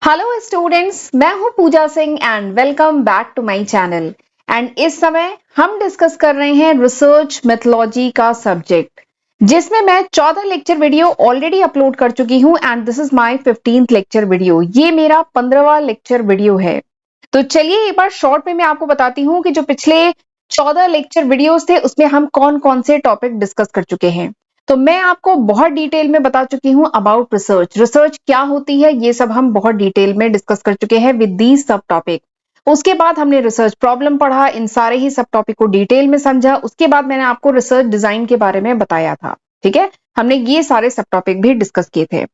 Hello students, मैं हूं Pooja Singh and welcome back to my channel. And इस समय हम डिस्कस कर रहे हैं रिसर्च मेथोलॉजी का सब्जेक्ट, जिसमें मैं 14 लेक्चर वीडियो ऑलरेडी अपलोड कर चुकी हूं and this is my 15th lecture video. ये मेरा 15वां लेक्चर वीडियो है। तो चलिए एक बार शॉर्ट में मैं आपको बताती हूँ कि जो पिछले 14 लेक्चर वीडियोस थे उसमें हम कौन कौन से टॉपिक डिस्कस कर चुके हैं। तो मैं आपको बहुत डिटेल में बता चुकी हूं अबाउट रिसर्च, रिसर्च क्या होती है, ये सब हम बहुत डिटेल में डिस्कस कर चुके हैं विद दीज सब टॉपिक। उसके बाद हमने रिसर्च प्रॉब्लम पढ़ा, इन सारे ही सब टॉपिक को डिटेल में समझा। उसके बाद मैंने आपको रिसर्च डिजाइन के बारे में बताया था। ठीक है, हमने ये सारे सब टॉपिक भी डिस्कस किए थे।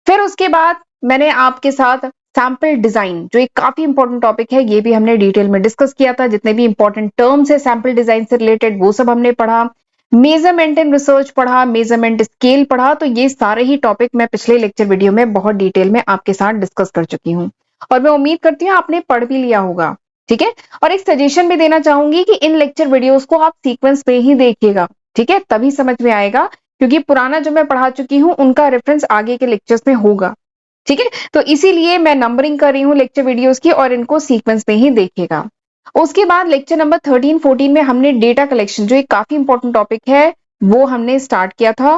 फिर उसके बाद मैंने आपके साथ सैंपल डिजाइन, जो एक काफी इंपॉर्टेंट टॉपिक है, ये भी हमने डिटेल में डिस्कस किया था। जितने भी इंपॉर्टेंट टर्म्स है सैंपल डिजाइन से रिलेटेड वो सब हमने पढ़ा। मेजरमेंट इन रिसर्च पढ़ा, मेजरमेंट स्केल पढ़ा। तो ये सारे ही टॉपिक मैं पिछले लेक्चर वीडियो में बहुत डिटेल में आपके साथ डिस्कस कर चुकी हूँ और मैं उम्मीद करती हूँ आपने पढ़ भी लिया होगा। ठीक है, और एक सजेशन भी देना चाहूंगी कि इन लेक्चर वीडियोस को आप सीक्वेंस में ही देखिएगा। ठीक है, तभी समझ में आएगा, क्योंकि पुराना जो मैं पढ़ा चुकी हूँ उनका रेफरेंस आगे के लेक्चर्स में होगा। ठीक है, तो इसीलिए मैं नंबरिंग कर रही हूँ लेक्चर वीडियोस की, और इनको सीक्वेंस में ही देखिएगा। उसके बाद लेक्चर नंबर 13-14 में हमने डेटा कलेक्शन, जो एक काफी इंपॉर्टेंट टॉपिक है, वो हमने स्टार्ट किया था।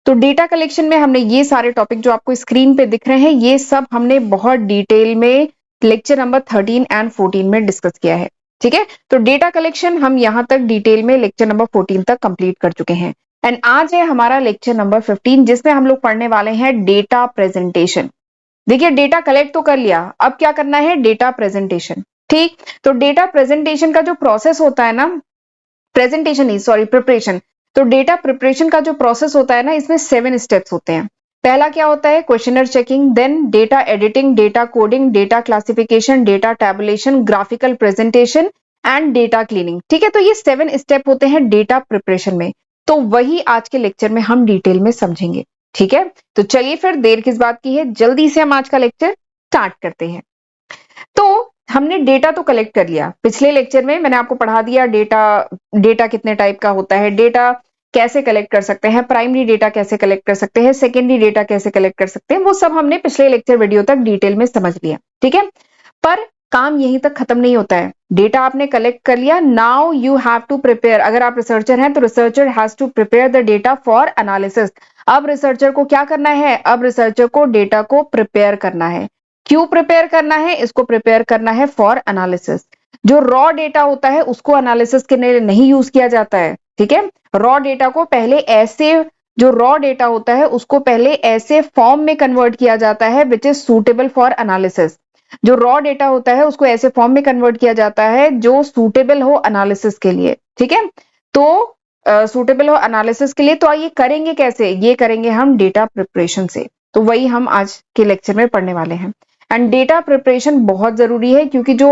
तो डेटा कलेक्शन में हमने ये सारे टॉपिक जो आपको स्क्रीन पे दिख रहे हैं, ये सब हमने बहुत डिटेल में लेक्चर नंबर 13 एंड 14 में डिस्कस किया है। ठीक है, तो डेटा कलेक्शन हम यहां तक डिटेल में लेक्चर नंबर 14 तक कंप्लीट कर चुके हैं। एंड आज है हमारा लेक्चर नंबर 15, जिसमें हम लोग पढ़ने वाले हैं डेटा प्रेजेंटेशन। देखिए, डेटा कलेक्ट तो कर लिया, अब क्या करना है, डेटा प्रेजेंटेशन। ठीक, तो डेटा प्रेजेंटेशन का जो प्रोसेस होता है ना, प्रेजेंटेशन नहीं सॉरी प्रिपरेशन। तो डेटा प्रिपरेशन का जो प्रोसेस होता है ना, इसमें 7 स्टेप्स होते हैं। पहला क्या होता है, questionnaire checking, then data editing, data coding, data classification, data tabulation, graphical presentation and data cleaning. ठीक है, तो ये 7 स्टेप होते हैं डेटा प्रिपरेशन में। तो वही आज के लेक्चर में हम डिटेल में समझेंगे। ठीक है, तो चलिए फिर देर किस बात की है, जल्दी से हम आज का लेक्चर स्टार्ट करते हैं। तो हमने डेटा तो कलेक्ट कर लिया। पिछले लेक्चर में मैंने आपको पढ़ा दिया डेटा, डेटा कितने टाइप का होता है, डेटा कैसे कलेक्ट कर सकते हैं, प्राइमरी डेटा कैसे कलेक्ट कर सकते हैं, सेकेंडरी डेटा कैसे कलेक्ट कर सकते हैं, वो सब हमने पिछले लेक्चर वीडियो तक डिटेल में समझ लिया। ठीक है, पर काम यहीं तक खत्म नहीं होता है। डेटा आपने कलेक्ट कर लिया, now you have to prepare. अगर आप रिसर्चर हैं तो researcher has to prepare the data for analysis. अब रिसर्चर को क्या करना है, अब रिसर्चर को डेटा को प्रिपेयर करना है। क्यों प्रिपेयर करना है, इसको प्रिपेयर करना है फॉर एनालिसिस। जो रॉ डेटा होता है उसको एनालिसिस के लिए नहीं यूज किया जाता है। ठीक है, रॉ डेटा को पहले ऐसे, जो रॉ डेटा होता है उसको पहले ऐसे फॉर्म में कन्वर्ट किया जाता है which is suitable for analysis. जो रॉ डेटा होता है उसको ऐसे फॉर्म में कन्वर्ट किया जाता है जो सूटेबल हो एनालिसिस के लिए। ठीक है, तो सूटेबल हो एनालिसिस के लिए, तो ये करेंगे कैसे, ये करेंगे हम डेटा प्रिपरेशन से। तो वही हम आज के लेक्चर में पढ़ने वाले हैं। एंड डेटा प्रिपरेशन बहुत जरूरी है, क्योंकि जो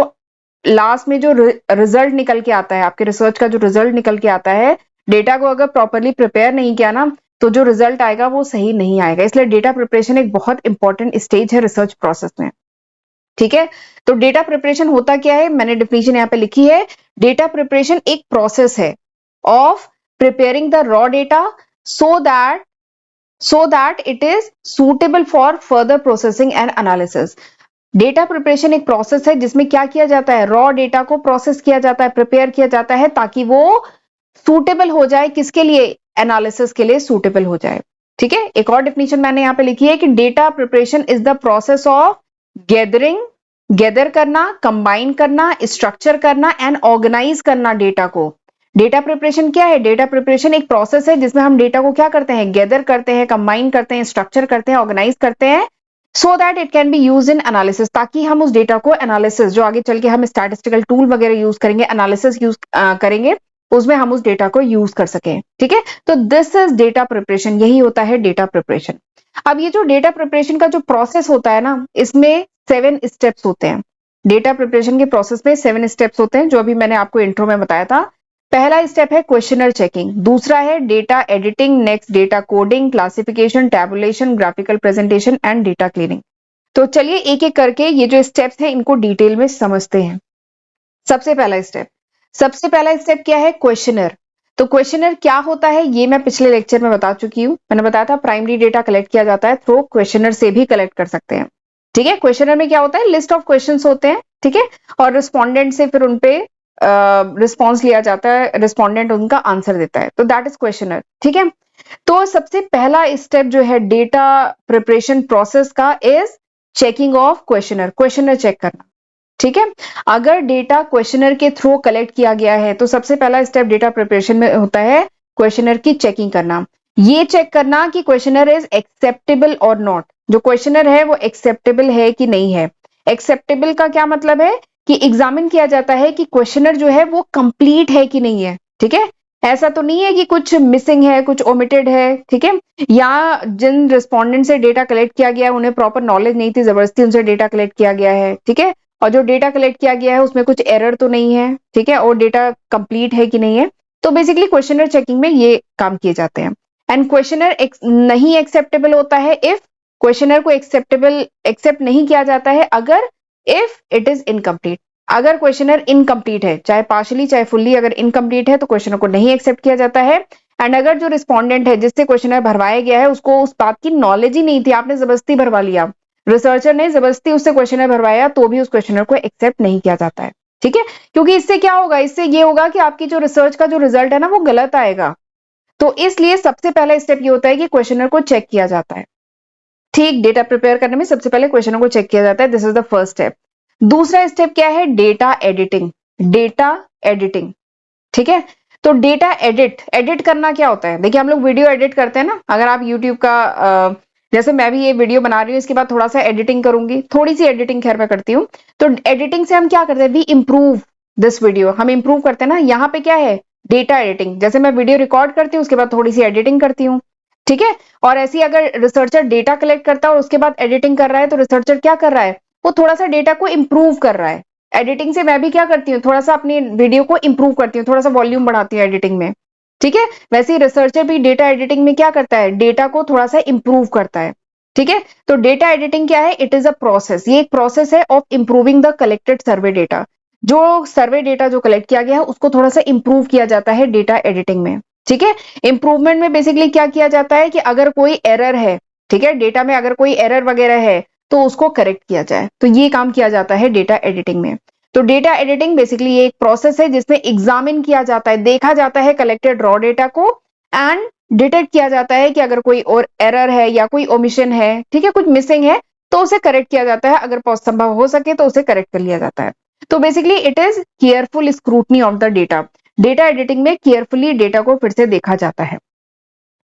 लास्ट में जो रिजल्ट निकल के आता है, आपके रिसर्च का जो रिजल्ट निकल के आता है, डेटा को अगर प्रॉपरली प्रिपेयर नहीं किया ना, तो जो रिजल्ट आएगा वो सही नहीं आएगा। इसलिए डेटा प्रिपरेशन एक बहुत इंपॉर्टेंट स्टेज है रिसर्च प्रोसेस में। ठीक है, तो डेटा प्रिपरेशन होता क्या है, मैंने डिफिनेशन यहाँ पे लिखी है। डेटा प्रिपरेशन एक प्रोसेस है of preparing the raw data so that it is suitable for further processing and analysis। Data preparation एक प्रोसेस है जिसमें क्या किया जाता है, रॉ डेटा को प्रोसेस किया जाता है, प्रिपेयर किया जाता है, ताकि वो सूटेबल हो जाए, किसके लिए, एनालिसिस के लिए सूटेबल हो जाए। ठीक है, एक और डेफिनेशन मैंने यहाँ पे लिखी है कि data preparation is the process of gathering, gather करना, कंबाइन करना, स्ट्रक्चर करना एंड ऑर्गेनाइज करना डेटा को। डेटा प्रिपरेशन क्या है, डेटा प्रिपरेशन एक प्रोसेस है जिसमें हम डेटा को क्या करते हैं, गैदर करते हैं, कंबाइन करते हैं, स्ट्रक्चर करते हैं, ऑर्गेनाइज करते हैं, so that it can be use in analysis, ताकि हम उस डेटा को एनालिसिस, जो आगे चल के हम स्टैटिस्टिकल टूल वगैरह यूज करेंगे, एनालिसिस यूज करेंगे, उसमें हम उस डेटा को यूज कर सकें। ठीक है, तो दिस इज डेटा प्रिपरेशन, यही होता है डेटा प्रिपरेशन। अब ये जो डेटा प्रिपरेशन का जो प्रोसेस होता है ना, इसमें 7 स्टेप्स होते हैं। डेटा प्रिपरेशन के प्रोसेस में 7 स्टेप्स होते हैं, जो अभी मैंने आपको इंट्रो में बताया था। पहला स्टेप है क्वेश्चनर चेकिंग, दूसरा है data editing, next data coding, classification, tabulation, graphical presentation and data cleaning. तो चलिए एक एक करके ये जो स्टेप्स हैं इनको डिटेल में समझते हैं। सबसे पहला स्टेप क्या है, क्वेश्चनर। तो क्वेश्चनर क्या होता है ये मैं पिछले लेक्चर में बता चुकी हूं। मैंने बताया था प्राइमरी डेटा कलेक्ट किया जाता है, तो क्वेश्चनर से भी कलेक्ट कर सकते हैं। ठीक है, क्वेश्चनर में क्या होता है, लिस्ट ऑफ क्वेश्चंस होते हैं, ठीक है, और रिस्पोंडेंट से फिर उनपे रिस्पॉन्स लिया जाता है, रिस्पोंडेंट उनका आंसर देता है, तो दैट इज क्वेश्चनर। ठीक है, तो सबसे पहला स्टेप जो है डेटा प्रिपरेशन प्रोसेस का is checking of questionnaire, questionnaire check करना। ठीक है, अगर डेटा क्वेश्चनर के थ्रू कलेक्ट किया गया है तो सबसे पहला स्टेप डेटा प्रिपरेशन में होता है क्वेश्चनर की चेकिंग करना। ये चेक करना कि क्वेश्चनर इज एक्सेप्टेबल और नॉट, जो क्वेश्चनर है वो एक्सेप्टेबल है कि नहीं है। एक्सेप्टेबल का क्या मतलब है कि एग्जामिन किया जाता है कि क्वेश्चनर जो है वो कंप्लीट है कि नहीं है। ठीक है, ऐसा तो नहीं है कि कुछ मिसिंग है, कुछ ओमिटेड है। ठीक है, या जिन रिस्पोंडेंट से डेटा कलेक्ट किया गया है उन्हें प्रॉपर नॉलेज नहीं थी, जबरदस्ती उनसे डेटा कलेक्ट किया गया है। ठीक है, और जो डेटा कलेक्ट किया गया है उसमें कुछ एरर तो नहीं है। ठीक है, और डेटा कंप्लीट है कि नहीं है। तो बेसिकली क्वेश्चनर चेकिंग में ये काम किए जाते हैं। एंड क्वेश्चनर नहीं एक्सेप्टेबल होता है इफ क्वेश्चनर को एक्सेप्ट नहीं किया जाता है अगर इफ इट इज इनकम्प्लीट। अगर क्वेश्चनर इनकम्प्लीट है, चाहे पार्शली चाहे फुल्ली, अगर इनकम्प्लीट है तो क्वेश्चनर को नहीं एक्सेप्ट किया जाता है। एंड अगर जो रिस्पोंडेंट है जिससे क्वेश्चनर भरवाया गया है उसको उस बात की नॉलेज ही नहीं थी, आपने जबरदस्ती भरवा लिया, रिसर्चर ने जबरदस्ती उससे क्वेश्चनर भरवाया, तो भी उस क्वेश्चनर को एक्सेप्ट नहीं किया जाता है। ठीक है, क्योंकि इससे क्या होगा, इससे ये होगा कि आपकी जो रिसर्च का जो रिजल्ट है ना वो गलत आएगा। तो इसलिए सबसे पहला स्टेप ये होता है कि क्वेश्चनर को चेक किया जाता है। ठीक, डेटा प्रिपेयर करने में सबसे पहले क्वेश्चनर को चेक किया जाता है, this is the first step. दूसरा स्टेप क्या है, डेटा एडिटिंग। डेटा एडिटिंग, ठीक है, तो डेटा एडिट करना क्या होता है, देखिए हम लोग वीडियो एडिट करते हैं ना, अगर आप यूट्यूब का जैसे मैं भी ये वीडियो बना रही हूँ, इसके बाद थोड़ा सा एडिटिंग करूंगी, थोड़ी सी एडिटिंग खैर मैं करती हूँ। तो एडिटिंग से हम क्या करते हैं, वी इंप्रूव दिस वीडियो, हम इंप्रूव करते हैं ना। यहाँ पे क्या है, डेटा एडिटिंग, जैसे मैं वीडियो रिकॉर्ड करती हूँ उसके बाद थोड़ी सी एडिटिंग करती हूँ। ठीक है, और ऐसी अगर रिसर्चर डेटा कलेक्ट करता है और उसके बाद एडिटिंग कर रहा है, तो रिसर्चर क्या कर रहा है, वो थोड़ा सा डेटा को इंप्रूव कर रहा है। एडिटिंग से मैं भी क्या करती हूँ, थोड़ा सा अपनी वीडियो को इंप्रूव करती हूँ, थोड़ा सा वॉल्यूम बढ़ाती हूँ एडिटिंग में। ठीक है, वैसे ही रिसर्चर भी डेटा एडिटिंग में क्या करता है, डेटा को थोड़ा सा इंप्रूव करता है। ठीक है, तो डेटा एडिटिंग क्या है, इट इज अ प्रोसेस, ये एक प्रोसेस है of improving the collected survey data. जो सर्वे डेटा जो कलेक्ट किया गया है उसको थोड़ा सा इंप्रूव किया जाता है डेटा एडिटिंग में। ठीक है, इंप्रूवमेंट में बेसिकली क्या किया जाता है कि अगर कोई एरर है, ठीक है, डेटा में अगर कोई एरर वगैरह है तो उसको करेक्ट किया जाए, तो ये काम किया जाता है डेटा एडिटिंग में। तो डेटा एडिटिंग बेसिकली ये एक प्रोसेस है जिसमें एग्जामिन किया जाता है, देखा जाता है कलेक्टेड रॉ डेटा को, एंड डिटेक्ट किया जाता है कि अगर कोई और एरर है या कोई ओमिशन है, ठीक है, कुछ मिसिंग है, तो उसे करेक्ट किया जाता है, अगर संभव हो सके तो उसे करेक्ट कर लिया जाता है। तो basically it is careful scrutiny of the data. Data editing में केयरफुली डेटा को फिर से देखा जाता है।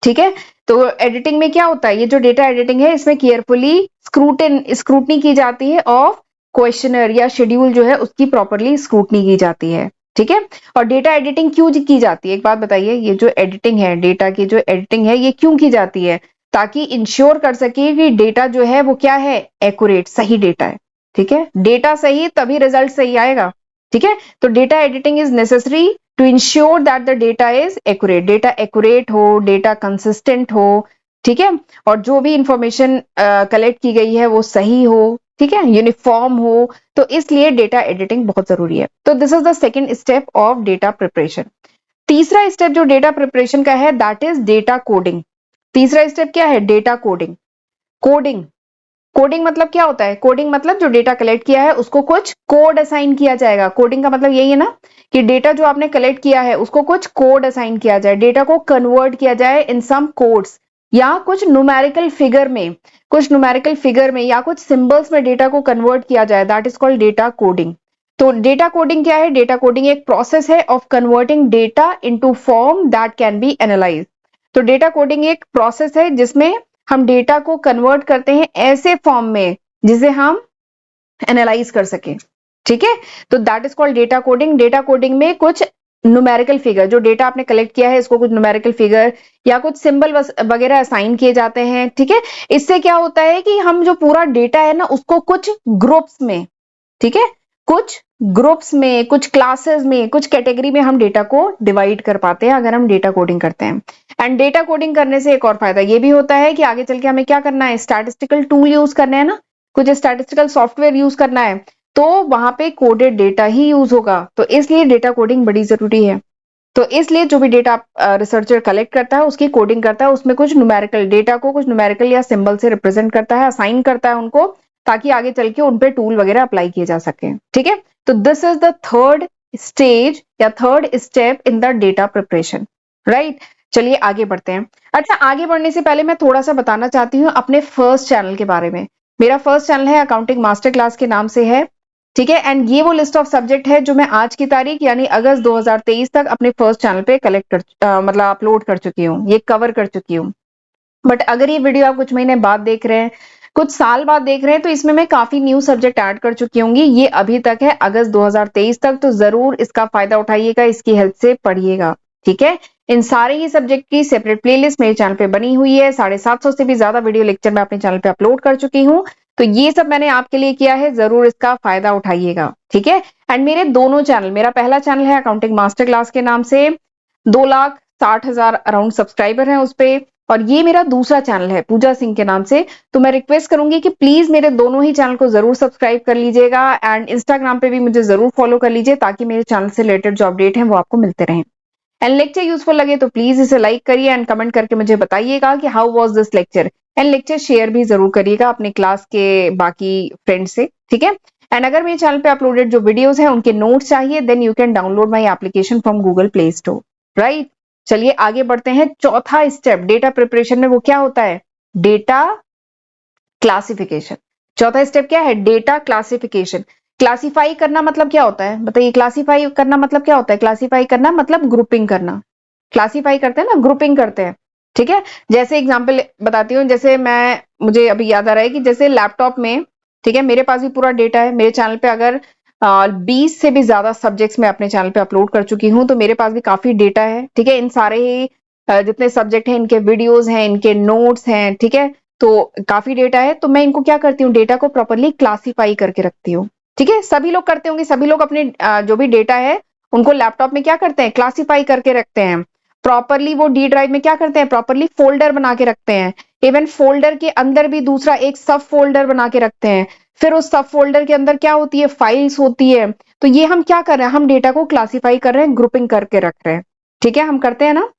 ठीक है, तो एडिटिंग में क्या होता है, ये जो डेटा एडिटिंग है इसमें केयरफुली स्क्रूटनी की जाती है ऑफ क्वेश्चनर या शेड्यूल जो है उसकी प्रॉपरली स्क्रूटनी की जाती है। ठीक है, और डेटा एडिटिंग क्यों की जाती है, एक बात बताइए, ये जो एडिटिंग है, डेटा की जो एडिटिंग है ये क्यों की जाती है, ताकि इंश्योर कर सके कि डेटा जो है वो क्या है, एक्यूरेट, सही डेटा है। ठीक है, डेटा सही तभी रिजल्ट सही आएगा। ठीक है, तो data editing is necessary to ensure that the data is accurate, data accurate हो, डेटा कंसिस्टेंट हो। ठीक है, और जो भी इंफॉर्मेशन कलेक्ट की गई है वो सही हो, ठीक है, यूनिफॉर्म हो, तो इसलिए डेटा एडिटिंग बहुत जरूरी है। तो this is the second step of data preparation. तीसरा स्टेप जो डेटा प्रिपरेशन का है दैट इज डेटा कोडिंग। तीसरा स्टेप क्या है, डेटा कोडिंग। कोडिंग, कोडिंग मतलब क्या होता है, कोडिंग मतलब जो डेटा कलेक्ट किया है उसको कुछ कोड असाइन किया जाएगा। कोडिंग का मतलब यही है ना कि डेटा जो आपने कलेक्ट किया है उसको कुछ कोड असाइन किया जाए, डेटा को कन्वर्ट किया जाए इन सम कोड्स, या कुछ न्यूमेरिकल फिगर में, कुछ न्यूमेरिकल फिगर में या कुछ सिंबल्स में डेटा को कन्वर्ट किया जाए, that is called data coding. तो डेटा कोडिंग क्या है, डेटा कोडिंग एक प्रोसेस है of converting data into form that can be analyse. तो डेटा कोडिंग एक प्रोसेस है जिसमें हम डेटा को कन्वर्ट करते हैं ऐसे फॉर्म में जिसे हम एनालाइज कर सकें। ठीक है, तो that is called data coding. Data coding में कुछ न्यूमेरिकल फिगर, जो डेटा आपने कलेक्ट किया है इसको कुछ न्यूमेरिकल फिगर या कुछ सिंबल वगैरह असाइन किए जाते हैं। ठीक है, इससे क्या होता है कि हम जो पूरा डेटा है ना उसको कुछ ग्रुप्स में, ठीक है, कुछ ग्रुप्स में, कुछ क्लासेस में, कुछ कैटेगरी में हम डेटा को डिवाइड कर पाते हैं अगर हम डेटा कोडिंग करते हैं। एंड डेटा कोडिंग करने से एक और फायदा ये भी होता है कि आगे चल के हमें क्या करना है, स्टैटिस्टिकल टूल यूज करना है ना, कुछ स्टैटिस्टिकल सॉफ्टवेयर यूज करना है, तो वहां पे कोडेड डेटा ही यूज होगा, तो इसलिए डेटा कोडिंग बड़ी जरूरी है। तो इसलिए जो भी डेटा रिसर्चर कलेक्ट करता है उसकी कोडिंग करता है, उसमें कुछ न्यूमेरिकल डेटा को कुछ न्यूमेरिकल या सिंबल से रिप्रेजेंट करता है, असाइन करता है उनको, ताकि आगे चल के उन पे टूल वगैरह अप्लाई किए जा सके। ठीक है, तो this is the third stage या third step in the data preparation, right. चलिए आगे बढ़ते हैं। अच्छा, आगे बढ़ने से पहले मैं थोड़ा सा बताना चाहती हूँ अपने फर्स्ट चैनल के बारे में। मेरा फर्स्ट चैनल है अकाउंटिंग मास्टर क्लास के नाम से है, ठीक है। एंड ये वो लिस्ट ऑफ सब्जेक्ट है जो मैं आज की तारीख यानी अगस्त 2023 तक अपने फर्स्ट चैनल पे कलेक्ट कर मतलब अपलोड कर चुकी हूँ, ये कवर कर चुकी हूँ। बट अगर ये वीडियो आप कुछ महीने बाद देख रहे हैं, कुछ साल बाद देख रहे हैं, तो इसमें मैं काफी न्यू सब्जेक्ट ऐड कर चुकी होंगी। ये अभी तक है अगस्त 2023 तक, तो जरूर इसका फायदा उठाइएगा, इसकी हेल्प से पढ़िएगा। ठीक है, इन सारे ही सब्जेक्ट की सेपरेट प्लेलिस्ट मेरे चैनल पे बनी हुई है। 750 से भी ज्यादा वीडियो लेक्चर मैं अपने चैनल पे अपलोड कर चुकी हूँ। तो ये सब मैंने आपके लिए किया है, जरूर इसका फायदा उठाइएगा। ठीक है, एंड मेरे दोनों चैनल, मेरा पहला चैनल है अकाउंटिंग मास्टर क्लास के नाम से, 2,60,000 अराउंड सब्सक्राइबर हैं उस पे। और ये मेरा दूसरा चैनल है पूजा सिंह के नाम से। तो मैं रिक्वेस्ट करूंगी कि प्लीज मेरे दोनों ही चैनल को जरूर सब्सक्राइब कर लीजिएगा, एंड इंस्टाग्राम पे भी मुझे जरूर फॉलो कर लीजिए, ताकि मेरे चैनल से रिलेटेड जो अपडेट है वो आपको मिलते रहें। एंड लेक्चर यूजफुल लगे तो प्लीज इसे लाइक करिए एंड कमेंट करके मुझे बताइएगा कि how was this lecture. And lecture share भी जरूर करिएगा अपने क्लास के बाकी फ्रेंड से। ठीक है, एंड अगर मेरे चैनल पे अपलोडेड जो वीडियोस हैं उनके नोट्स चाहिए, then you can download my application from Google Play Store, right. चलिए आगे बढ़ते हैं। चौथा स्टेप डेटा प्रिपरेशन में वो क्या होता है? Data classification. चौथा स्टेप क्या है? Data classification. क्लासिफाई करना मतलब क्या होता है बताइए? क्लासिफाई करना मतलब क्या होता है? क्लासिफाई करना मतलब ग्रुपिंग करना। क्लासिफाई करते हैं ना, ग्रुपिंग करते हैं। ठीक है, जैसे एग्जांपल बताती हूँ। जैसे मुझे अभी याद आ रहा है कि जैसे लैपटॉप में, ठीक है, मेरे पास भी पूरा डेटा है। मेरे चैनल पे अगर 20 से भी ज्यादा सब्जेक्ट्स मैं अपने चैनल पे अपलोड कर चुकी हूँ, तो मेरे पास भी काफी डेटा है। ठीक है, इन सारे ही जितने सब्जेक्ट हैं, इनके वीडियोज हैं, इनके नोट्स हैं। ठीक है, तो काफी डेटा है। तो मैं इनको क्या करती हूँ, डेटा को प्रॉपरली क्लासिफाई करके रखती हूँ। ठीक है, सभी लोग करते होंगे, सभी लोग अपने जो भी डेटा है उनको लैपटॉप में क्या करते हैं, क्लासिफाई करके रखते हैं प्रॉपरली। वो डी ड्राइव में क्या करते हैं, प्रॉपरली फोल्डर बना के रखते हैं। इवन फोल्डर के अंदर भी दूसरा एक सब फोल्डर बना के रखते हैं। फिर उस सब फोल्डर के अंदर क्या होती है, फाइल्स होती है। तो ये हम क्या कर रहे हैं, हम डेटा को क्लासिफाई कर रहे हैं, ग्रुपिंग करके रख रहे हैं। ठीक है, हम करते हैं ना।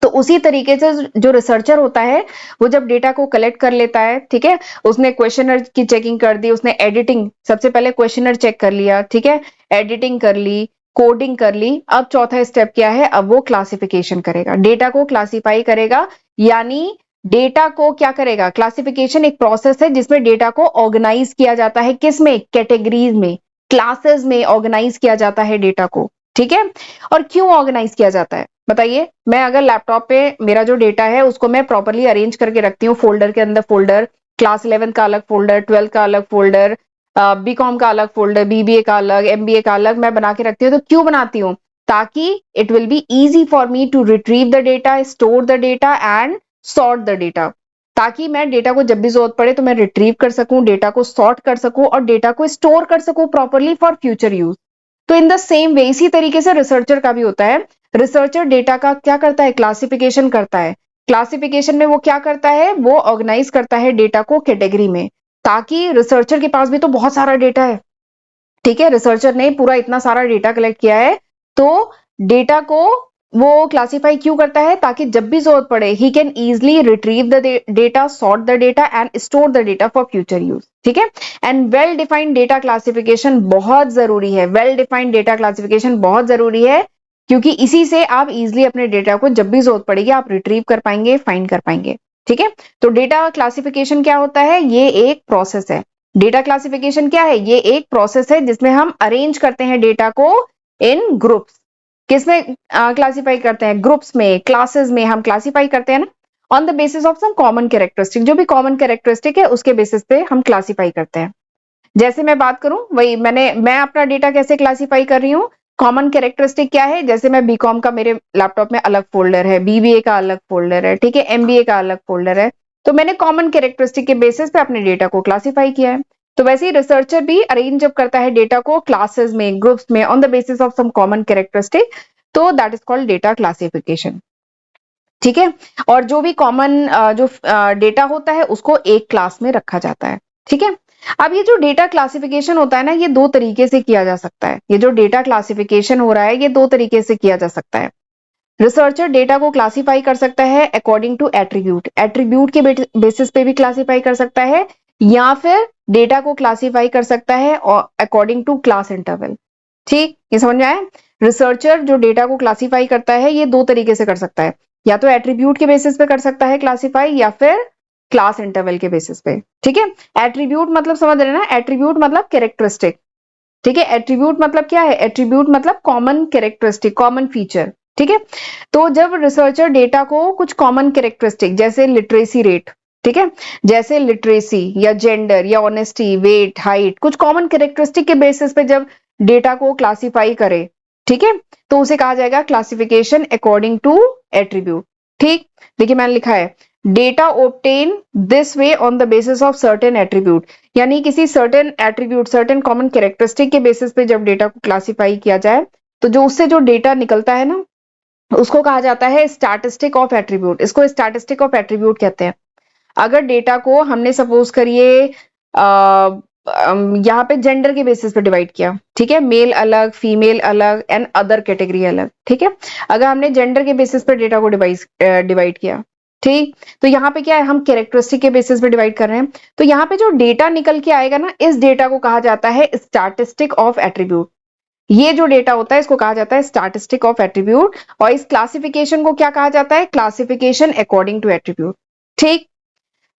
तो उसी तरीके से जो रिसर्चर होता है, वो जब डेटा को कलेक्ट कर लेता है, ठीक है, उसने क्वेश्चनर की चेकिंग कर दी, उसने एडिटिंग, सबसे पहले क्वेश्चनर चेक कर लिया, ठीक है, एडिटिंग कर ली, कोडिंग कर ली। अब चौथा स्टेप क्या है, अब वो क्लासिफिकेशन करेगा, डेटा को क्लासिफाई करेगा। यानी डेटा को क्या करेगा, क्लासिफिकेशन एक प्रोसेस है जिसमें डेटा को ऑर्गेनाइज किया जाता है। किसमें? कैटेगरीज में, क्लासेस में ऑर्गेनाइज किया जाता है डेटा को। ठीक है, और क्यों ऑर्गेनाइज किया जाता है बताइए? मैं अगर लैपटॉप पे मेरा जो डेटा है उसको मैं प्रॉपरली अरेंज करके रखती हूँ, फोल्डर के अंदर फोल्डर, क्लास 11 का अलग फोल्डर, 12 का अलग फोल्डर, बीकॉम का अलग फोल्डर, बीबीए का अलग, एमबीए का अलग मैं बना के रखती हूँ। तो क्यों बनाती हूँ? ताकि it will be easy for me to retrieve the data, store the data and sort the data. ताकि मैं डेटा को जब भी जरूरत पड़े तो मैं रिट्रीव कर सकूं, डेटा को सॉर्ट कर सकूं और डेटा को स्टोर कर सकूं प्रॉपरली फॉर फ्यूचर यूज। तो इन द सेम वे, इसी तरीके से रिसर्चर का भी होता है। रिसर्चर डेटा का क्या करता है, क्लासिफिकेशन करता है। क्लासिफिकेशन में वो क्या करता है, वो ऑर्गेनाइज करता है डेटा को कैटेगरी में, ताकि रिसर्चर के पास भी तो बहुत सारा डेटा है। ठीक है, रिसर्चर ने पूरा इतना सारा डेटा कलेक्ट किया है, तो डेटा को वो क्लासिफाई क्यों करता है, ताकि जब भी जरूरत पड़े he can easily retrieve the data, sort the data and store the data for future use. ठीक है, and well defined data classification बहुत जरूरी है। वेल डिफाइंड डेटा क्लासिफिकेशन बहुत जरूरी है, क्योंकि इसी से आप इजिली अपने डेटा को जब भी जरूरत पड़ेगी आप रिट्रीव कर पाएंगे, फाइंड कर पाएंगे। ठीक है, तो डेटा क्लासिफिकेशन क्या होता है, ये एक प्रोसेस है। डेटा क्लासिफिकेशन क्या है, ये एक प्रोसेस है जिसमें हम अरेंज करते हैं डेटा को इन ग्रुप्स। किसमें क्लासिफाई करते हैं, ग्रुप्स में, क्लासेस में हम क्लासिफाई करते हैं ना, on the basis of some common characteristic. जो भी कॉमन कैरेक्टरिस्टिक है उसके बेसिस पे हम क्लासिफाई करते हैं। जैसे मैं बात करूं, वही मैं अपना डेटा कैसे क्लासिफाई कर रही हूँ, कॉमन कैरेक्टरिस्टिक क्या है, जैसे मैं बीकॉम का मेरे लैपटॉप में अलग फोल्डर है, बीबीए का अलग फोल्डर है, ठीक है, एमबीए का अलग फोल्डर है। तो मैंने कॉमन कैरेक्टरिस्टिक के बेसिस पे अपने डेटा को क्लासिफाई किया है। तो वैसे ही रिसर्चर भी अरेंज जब करता है डेटा को क्लासेस में, ग्रुप्स में, on the basis of some common characteristic, तो that is called data classification. ठीक है, और जो भी कॉमन जो डेटा होता है उसको एक क्लास में रखा जाता है। ठीक है, अब ये जो डेटा क्लासिफिकेशन होता है ना, ये दो तरीके से किया जा सकता है। ये जो डेटा क्लासिफिकेशन हो रहा है ये दो तरीके से किया जा सकता है। रिसर्चर डेटा को क्लासिफाई कर सकता है अकॉर्डिंग टू एट्रीब्यूट, एट्रीब्यूट के बेसिस पे भी क्लासिफाई कर सकता है, या फिर डेटा को क्लासिफाई कर सकता है अकॉर्डिंग टू क्लास इंटरवल। ठीक, ये समझ में आया? रिसर्चर जो डेटा को क्लासिफाई करता है ये दो तरीके से कर सकता है, या तो एट्रीब्यूट के बेसिस पे कर सकता है क्लासिफाई, या फिर क्लास इंटरवल के बेसिस पे। ठीक है, एट्रीब्यूट मतलब समझ रहे हैं ना, एट्रीब्यूट मतलब कैरेक्टरिस्टिक। ठीक है, एट्रीब्यूट मतलब क्या है? एट्रीब्यूट मतलब कॉमन कैरेक्टरिस्टिक, कॉमन फीचर। ठीक है, तो जब रिसर्चर डेटा को कुछ कॉमन कैरेक्टरिस्टिक जैसे लिटरेसी रेट, ठीक है, जैसे लिटरेसी या जेंडर या ऑनेस्टी, वेट, हाइट, कुछ कॉमन कैरेक्टरिस्टिक के बेसिस पे जब डेटा को क्लासिफाई करे, ठीक है, तो उसे कहा जाएगा क्लासिफिकेशन अकॉर्डिंग टू एट्रीब्यूट। ठीक, देखिए मैंने लिखा है data obtain this way on the basis of certain attribute, यानी किसी certain attribute, certain common characteristic के बेसिस पे जब डेटा को क्लासिफाई किया जाए, तो जो उससे जो डेटा निकलता है ना, उसको कहा जाता है स्टैटिस्टिक ऑफ एट्रीब्यूट। इसको स्टैटिस्टिक ऑफ एट्रीब्यूट कहते हैं। अगर डेटा को हमने सपोज करिए यहाँ पे जेंडर के बेसिस पे डिवाइड किया, ठीक है, मेल अलग, फीमेल अलग एंड अदर कैटेगरी अलग। ठीक है, अगर हमने जेंडर के बेसिस पे डेटा को डिवाइड किया, ठीक, तो यहाँ पे क्या है, हम कैरेक्टरिस्टिक के बेसिस पे डिवाइड कर रहे हैं, तो यहाँ पे जो डेटा निकल के आएगा ना, इस डेटा को कहा जाता है स्टैटिस्टिक ऑफ एट्रीब्यूट। ये जो डेटा होता है इसको कहा जाता है स्टैटिस्टिक ऑफ एट्रीब्यूट, और इस क्लासिफिकेशन को क्या कहा जाता है? Classification according to attribute. ठीक,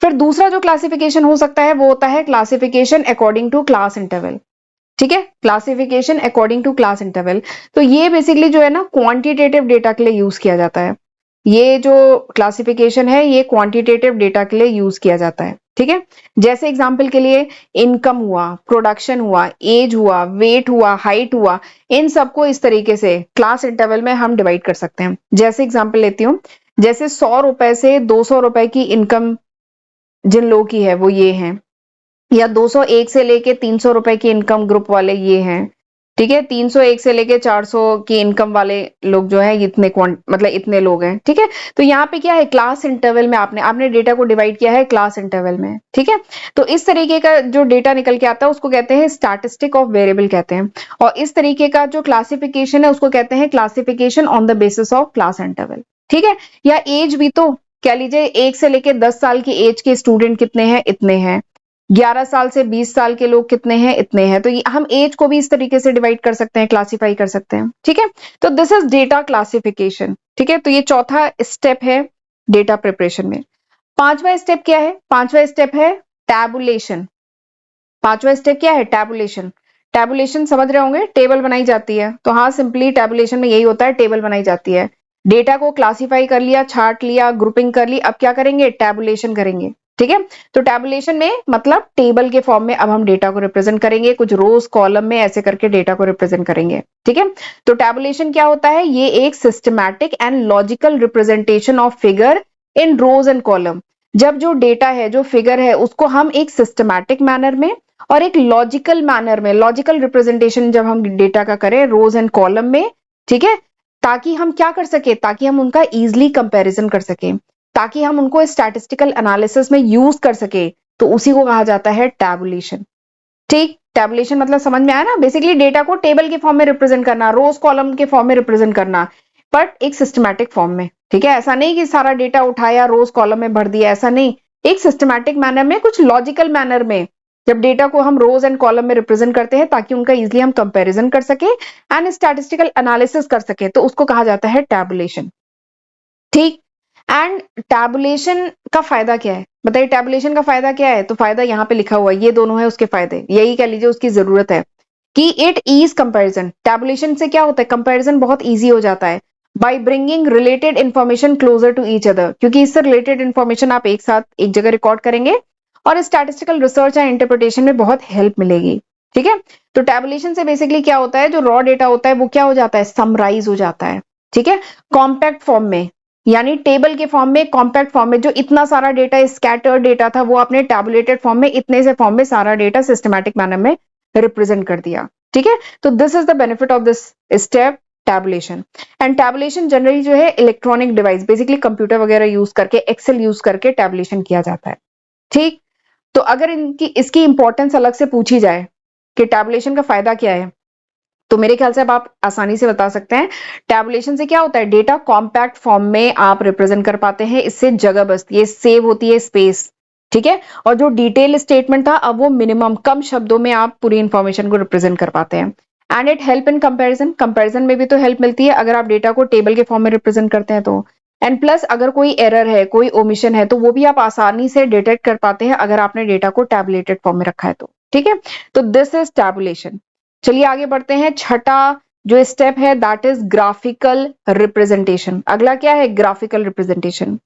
फिर दूसरा जो क्लासिफिकेशन हो सकता है वो होता है classification according to class interval. ठीक है, classification according to class interval, तो ये बेसिकली जो है ना क्वांटिटेटिव डेटा के लिए यूज किया जाता है। ये जो क्लासिफिकेशन है ये क्वांटिटेटिव डेटा के लिए यूज किया जाता है। ठीक है, जैसे एग्जांपल के लिए इनकम हुआ, प्रोडक्शन हुआ, एज हुआ, वेट हुआ, हाइट हुआ, इन सबको इस तरीके से क्लास इंटरवल में हम डिवाइड कर सकते हैं। जैसे एग्जांपल लेती हूँ, जैसे 100 रुपए से 200 रुपए की इनकम जिन लोगों की है वो ये हैं, या 201 से लेके 300 रुपए की इनकम ग्रुप वाले ये हैं। ठीक है, 301 से लेके 400 की इनकम वाले लोग जो है इतने मतलब इतने लोग हैं। ठीक है, तो यहाँ पे क्या है, क्लास इंटरवल में आपने आपने डेटा को डिवाइड किया है क्लास इंटरवल में। ठीक है, तो इस तरीके का जो डेटा निकल के आता है उसको कहते हैं स्टैटिस्टिक ऑफ वेरिएबल कहते हैं, और इस तरीके का जो क्लासिफिकेशन है उसको कहते हैं classification on the basis of class interval. ठीक है, या एज भी तो कह लीजिए 1 से लेके 10 साल की एज के स्टूडेंट कितने हैं, इतने हैं। 11 साल से 20 साल के लोग कितने हैं, इतने हैं। तो हम एज को भी इस तरीके से डिवाइड कर सकते हैं, क्लासिफाई कर सकते हैं। ठीक है, तो दिस इज डेटा क्लासिफिकेशन। ठीक है, तो ये चौथा स्टेप है डेटा प्रिपरेशन में। पांचवा स्टेप क्या है? पांचवा स्टेप है टैबुलेशन। पांचवा स्टेप क्या है? टैबुलेशन। टैबुलेशन समझ रहे होंगे, टेबल बनाई जाती है। तो हाँ, सिंपली टैबुलेशन में यही होता है, टेबल बनाई जाती है। डेटा को क्लासिफाई कर लिया, छाट लिया, ग्रुपिंग कर ली, अब क्या करेंगे? टैबुलेशन करेंगे। ठीक है, तो टैबुलेशन में मतलब टेबल के फॉर्म में अब हम डेटा को रिप्रेजेंट करेंगे, कुछ रोज कॉलम में ऐसे करके डेटा को रिप्रेजेंट करेंगे। ठीक है, तो टैबुलेशन क्या होता है? ये एक systematic and logical representation of figure in rows and column. जब जो डेटा है, जो फिगर है, उसको हम एक सिस्टमैटिक मैनर में और एक लॉजिकल मैनर में, लॉजिकल रिप्रेजेंटेशन जब हम डेटा का करें रोज एंड कॉलम में, ठीक है, ताकि हम क्या कर सके, ताकि हम उनका इजीली कंपैरिजन कर सके, ताकि हम उनको स्टैटिस्टिकल एनालिसिस में यूज कर सके, तो उसी को कहा जाता है टैबुलेशन। ठीक, टैबुलेशन मतलब समझ में आया ना, बेसिकली डेटा को टेबल के फॉर्म में रिप्रेजेंट करना, रोज कॉलम के फॉर्म में रिप्रेजेंट करना, बट एक सिस्टमैटिक फॉर्म में। ठीक है, ऐसा नहीं कि सारा डेटा उठाया रोज कॉलम में भर दिया, ऐसा नहीं, एक सिस्टमैटिक मैनर में, कुछ लॉजिकल मैनर में जब डेटा को हम रोज एंड कॉलम में रिप्रेजेंट करते हैं, ताकि उनका इजिली हम कंपैरिजन कर सके एंड स्टैटिस्टिकल एनालिसिस कर सके, तो उसको कहा जाता है टैबुलेशन। ठीक, एंड टैबुलेशन का फायदा क्या है? बताइए, टैबुलेशन का फायदा क्या है? तो फायदा यहाँ पे लिखा हुआ है, ये दोनों है उसके फायदे, यही कह लीजिए उसकी जरूरत है कि इट ईज कंपैरिजन। टैबुलेशन से क्या होता है? कंपैरिजन बहुत इजी हो जाता है, by bringing related information closer to each other, क्योंकि इससे रिलेटेड इंफॉर्मेशन आप एक साथ एक जगह रिकॉर्ड करेंगे और स्टैटिस्टिकल रिसर्च एंड इंटरप्रिटेशन में बहुत हेल्प मिलेगी। ठीक है, तो टैबुलेशन से बेसिकली क्या होता है, जो रॉ डेटा होता है वो क्या हो जाता है? समराइज हो जाता है। ठीक है, कॉम्पैक्ट फॉर्म में, यानी टेबल के फॉर्म में, कॉम्पैक्ट फॉर्म में, जो इतना सारा डेटा स्कैटर्ड डेटा था वो आपने टैबुलेटेड फॉर्म में, इतने से फॉर्म में सारा डेटा सिस्टमैटिक मैनर में रिप्रेजेंट कर दिया। ठीक है, तो this is the benefit of this step, tabulation. And tabulation generally जो है इलेक्ट्रॉनिक डिवाइस, बेसिकली कंप्यूटर वगैरह यूज करके, एक्सेल यूज करके टैबुलेशन किया जाता है। ठीक, तो अगर इसकी इंपॉर्टेंस अलग से पूछी जाए कि टैबुलेशन का फायदा क्या है, तो मेरे ख्याल से अब आप आसानी से बता सकते हैं। टैबुलेशन से क्या होता है? डेटा कॉम्पैक्ट फॉर्म में आप रिप्रेजेंट कर पाते हैं, इससे जगह बचती है, सेव होती है स्पेस। ठीक है। और जो डिटेल स्टेटमेंट था, अब वो मिनिमम कम शब्दों में आप पूरी इंफॉर्मेशन को रिप्रेजेंट कर पाते हैं। And it help in comparison, comparison में भी तो हेल्प मिलती है अगर आप डेटा को टेबल के फॉर्म में रिप्रेजेंट करते हैं तो। एंड प्लस अगर कोई एरर है, कोई ओमिशन है, तो वो भी आप आसानी से डिटेक्ट कर पाते हैं अगर आपने डेटा को टैबुलेटेड फॉर्म में रखा है तो। ठीक है, तो दिस इज टैबुलेशन। चलिए आगे बढ़ते हैं। छठा जो स्टेप है दैट इज ग्राफिकल रिप्रेजेंटेशन। अगला क्या है? Graphical representation.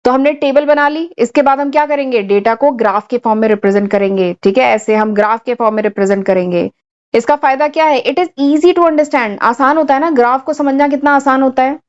तो हमने टेबल बना ली, इसके बाद हम क्या करेंगे? डेटा को ग्राफ के फॉर्म में रिप्रेजेंट करेंगे। ठीक है, ऐसे हम ग्राफ के फॉर्म में रिप्रेजेंट करेंगे। इसका फायदा क्या है? It is easy to understand. आसान होता है ना, ग्राफ को समझना कितना आसान होता है।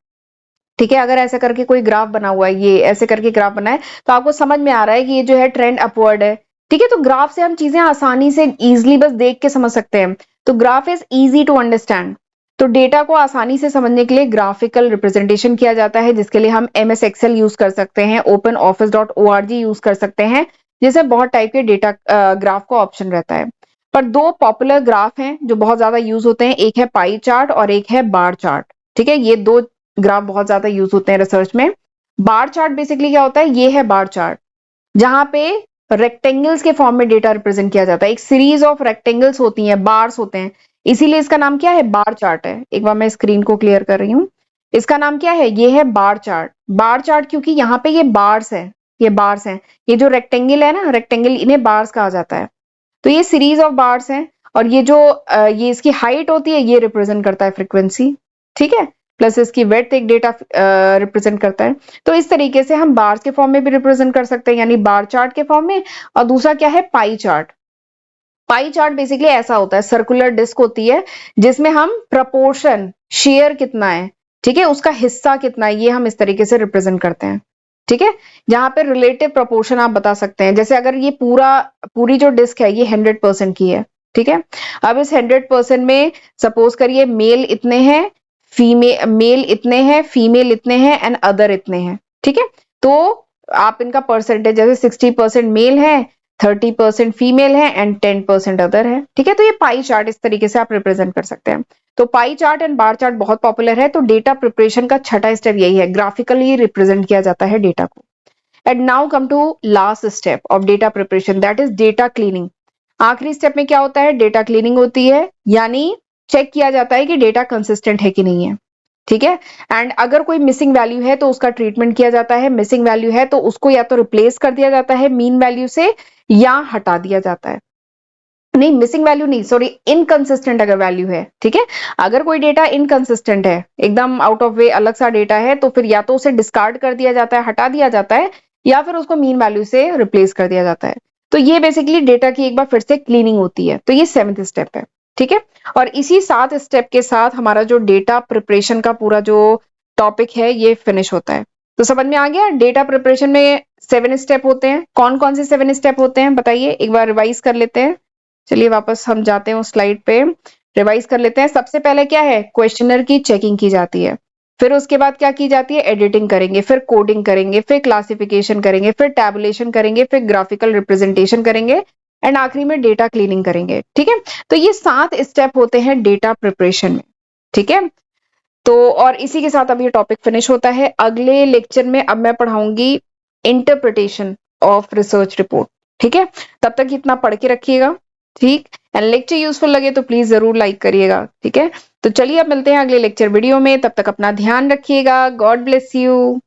ठीक है, अगर ऐसे करके कोई ग्राफ बना हुआ है, ये ऐसे करके ग्राफ बना है, तो आपको समझ में आ रहा है कि ये जो है ट्रेंड अपवर्ड है। ठीक है, तो ग्राफ से हम चीजें आसानी से इजिली बस देख के समझ सकते हैं। तो graph is easy to understand. तो डेटा को आसानी से समझने के लिए ग्राफिकल रिप्रेजेंटेशन किया जाता है, जिसके लिए हम MS एक्सेल यूज कर सकते हैं, ओपन office.org यूज कर सकते हैं, जिससे बहुत टाइप के डेटा ग्राफ का ऑप्शन रहता है। पर दो पॉपुलर ग्राफ हैं जो बहुत ज्यादा यूज होते हैं, एक है पाई चार्ट और एक है बार चार्ट। ठीक है, ये दो ग्राफ बहुत ज्यादा यूज होते हैं रिसर्च में। बार चार्ट बेसिकली क्या होता है? ये है बार चार्ट, जहां पे रेक्टेंगल्स के फॉर्म में डेटा रिप्रेजेंट किया जाता है। एक सीरीज ऑफ रेक्टेंगल्स होती हैं, बार्स होते हैं, इसीलिए इसका नाम क्या है? बार चार्ट है। एक बार मैं स्क्रीन को क्लियर कर रही हूँ। इसका नाम क्या है? ये है बार चार्ट। बार चार्ट क्योंकि यहाँ पे ये बार्स है, ये बार्स हैं। ये जो रेक्टेंगल है ना, रेक्टेंगल, इन्हें बार्स कहा जाता है। तो ये सीरीज ऑफ बार्स हैं। और ये जो ये इसकी हाइट होती है, ये रिप्रेजेंट करता है फ्रीक्वेंसी। ठीक है, प्लस इसकी वेड्थ एक डेटा रिप्रेजेंट करता है। तो इस तरीके से हम बार्स के फॉर्म में भी रिप्रेजेंट कर सकते हैं, यानी बार चार्ट के फॉर्म में। और दूसरा क्या है? Pie chart. Pie chart basically ऐसा होता है, सर्कुलर डिस्क होती है, जिसमें हम प्रपोर्शन, शेयर कितना है, ठीक है, उसका हिस्सा कितना है, ये हम इस तरीके से रिप्रेजेंट करते हैं। ठीक है, जहां पे रिलेटिव प्रोपोर्शन आप बता सकते हैं। जैसे अगर ये पूरी जो डिस्क है ये 100% की है। ठीक है, अब इस 100% में सपोज करिए मेल इतने हैं, मेल इतने हैं, फीमेल इतने हैं एंड अदर इतने हैं। ठीक है, तो आप इनका परसेंटेज, जैसे 60% मेल है, 30% फीमेल है एंड 10% अदर है। ठीक है, तो ये पाई चार्ट इस तरीके से आप रिप्रेजेंट कर सकते हैं। तो pie chart and bar chart बहुत पॉपुलर है। तो डेटा प्रिपरेशन का छठा स्टेप यही है, ग्राफिकली रिप्रेजेंट किया जाता है डेटा को। And now come to last step of data preparation, that is data cleaning. आखिरी स्टेप में क्या होता है? डेटा क्लीनिंग होती है, यानी चेक किया जाता है कि डेटा कंसिस्टेंट है कि नहीं है। ठीक है, एंड अगर कोई मिसिंग वैल्यू है तो उसका ट्रीटमेंट किया जाता है। मिसिंग वैल्यू है तो उसको या तो रिप्लेस कर दिया जाता है मीन वैल्यू से, या हटा दिया जाता है। नहीं, मिसिंग वैल्यू नहीं, सॉरी, इनकंसिस्टेंट अगर वैल्यू है। ठीक है, अगर कोई डेटा इनकंसिस्टेंट है, एकदम आउट ऑफ वे, अलग सा डेटा है, तो फिर या तो उसे डिस्कार्ड कर दिया जाता है, हटा दिया जाता है, या फिर उसको मीन वैल्यू से रिप्लेस कर दिया जाता है। तो ये बेसिकली डेटा की एक बार फिर से क्लीनिंग होती है। तो ये 7th स्टेप है। ठीक है, और इसी 7 स्टेप के साथ हमारा जो डेटा प्रिपरेशन का पूरा जो टॉपिक है ये फिनिश होता है। तो समझ में आ गया, डेटा प्रिपरेशन में 7 स्टेप होते हैं। कौन कौन से 7 स्टेप होते हैं बताइए, एक बार रिवाइज कर लेते हैं। चलिए वापस हम जाते हैं उस स्लाइड पे, रिवाइज कर लेते हैं। सबसे पहले क्या है? क्वेश्चनर की चेकिंग की जाती है। फिर उसके बाद क्या की जाती है? एडिटिंग करेंगे, फिर कोडिंग करेंगे, फिर क्लासिफिकेशन करेंगे, फिर टैबुलेशन करेंगे, फिर ग्राफिकल रिप्रेजेंटेशन करेंगे, एंड आखिरी में डेटा क्लीनिंग करेंगे। ठीक है, तो ये 7 स्टेप होते हैं डेटा प्रिपरेशन में। ठीक है, तो और इसी के साथ अब ये टॉपिक फिनिश होता है। अगले लेक्चर में अब मैं पढ़ाऊंगी इंटरप्रिटेशन ऑफ रिसर्च रिपोर्ट। ठीक है, तब तक इतना पढ़ के रखिएगा। ठीक, एंड लेक्चर यूजफुल लगे तो प्लीज जरूर लाइक करिएगा। ठीक है, तो चलिए अब मिलते हैं अगले लेक्चर वीडियो में, तब तक अपना ध्यान रखिएगा। God bless you.